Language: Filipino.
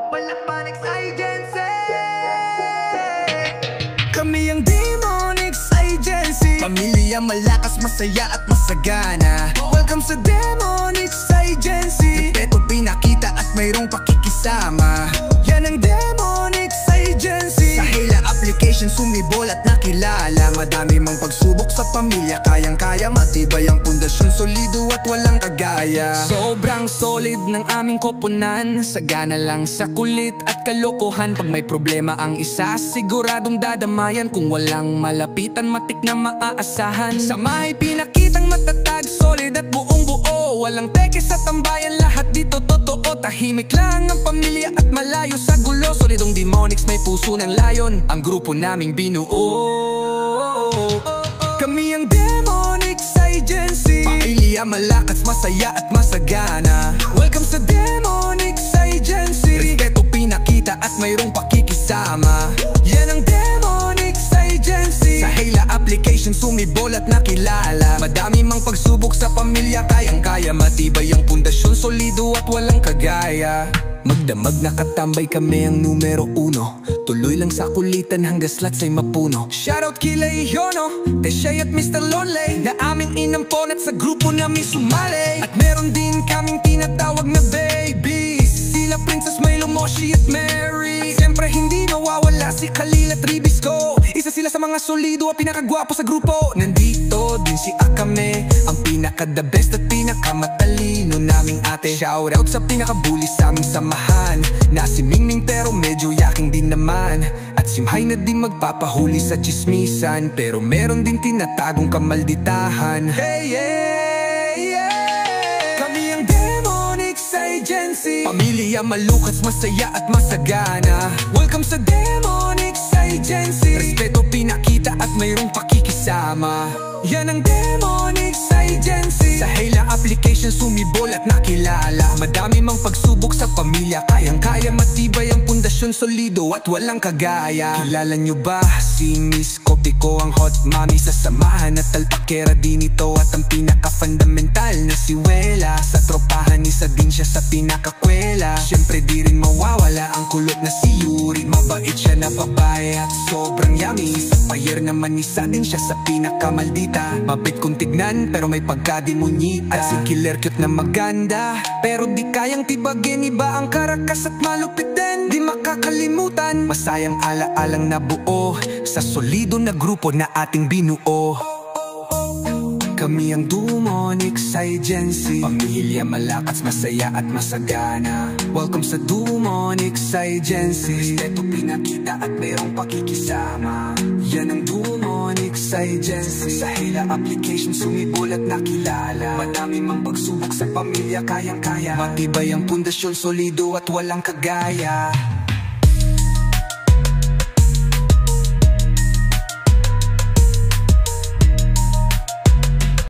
Palakpanik sa agency. Kami ang Demonics Agency. Pamilya malakas, masaya at masagana. Welcome sa Demonics Agency. Respeto pinakita at mayroong pakikisama. Yan ang Demonics Agency. Sa hila application sumibol at nakilala. Madami mang pagsubok sa pamilya, kayang-kaya. Matibay ang pundasyon, solido at walang kagaya. Sobrang solid ng aming koponan. Sagana lang sa kulit at kalokohan. Pag may problema ang isa, siguradong dadamayan. Kung walang malapitan, matik na maaasahan. Sa may pinakitang matatag, solid at buong buo. Walang teke sa tambayan, lahat dito totoo. Tahimik lang ang pamilya at malayo sa gulo. Solidong Demonics, may puso ng layon. Ang grupo naming binuo. Kami ang Demonics Agency. Pamilya malakas, masaya at masagana. Welcome sa Demonics Agency. Respeto pinakita at mayroong pakikisama. Yan ang Demonics Agency. Sa hila application sumibol at nakilala. Madami mang pagsubok sa pamilya, kayang-kaya. Matibay ang pundasyon, solido at walang kagaya. Magdamag nakatambay, kami ang numero uno. Tuloy lang sa kulitan hanggang slots ay mapuno. Shoutout kila Ihono, Teshay at Mr. Lonley, na aming inampon at sa grupo namin sumali. At meron din kaming tinatawag na babies, sila Princess Milo, Moshi at Mary. Siyempre hindi mawawala si Khalil at Ribisco. Isa sila sa mga solido at pinakagwapo sa grupo. Nandito din si Akame, ang pinaka-the best at pinakamatalino naming ate. Shoutout sa pinaka-bully sa aming samahan, na si Mingming pero medyo yaking din naman. At si Mhay na din magpapahuli sa chismisan, pero meron din tinatagong kamalditahan. Hey, yeah, yeah. Kami ang Demonics Agency. Pamilya malukas, masaya at masagana. Welcome sa Demonics Agency. Respeto pinakita at mayroong pakikisama. Yan ang Demonics Agency. Sa hila application sumibol at nakilala. Madami mang pagsubok sa pamilya, kayang-kaya. Matibay ang pundasyon, solido at walang kagaya. Kilala nyo ba si Miss Kopiko, ang hot mommy sa samahan at talpakera din ito. At ang pinaka-fundamental na si Wela, sa tropahan isa din siya sa pinakakwela. Siyempre di rin mawawala ang kulot na si Yuri. Mabait siya na babae at sobrang yummy. Sa payer naman isa din siya sa pinakamaldita. Mabait kong tignan pero may pagkadimunyita. At si Killer cute na maganda, pero di kayang tibagin. Iba ang karakas at malupit din, di makakalimutan. Masayang ala-alang nabuo sa solido na grupo na ating binuo. Kami ang Demonics Agency. Pamilya malakas, masaya at masagana. Welcome sa Demonics Agency. Respeto pinakita at mayroong pakikisama. Yan ang Demonics Agency. Sa hila application sumibol at nakilala. Madami mang pagsubok sa pamilya, kayang-kaya. Matibay ang pundasyon, solido at walang kagaya.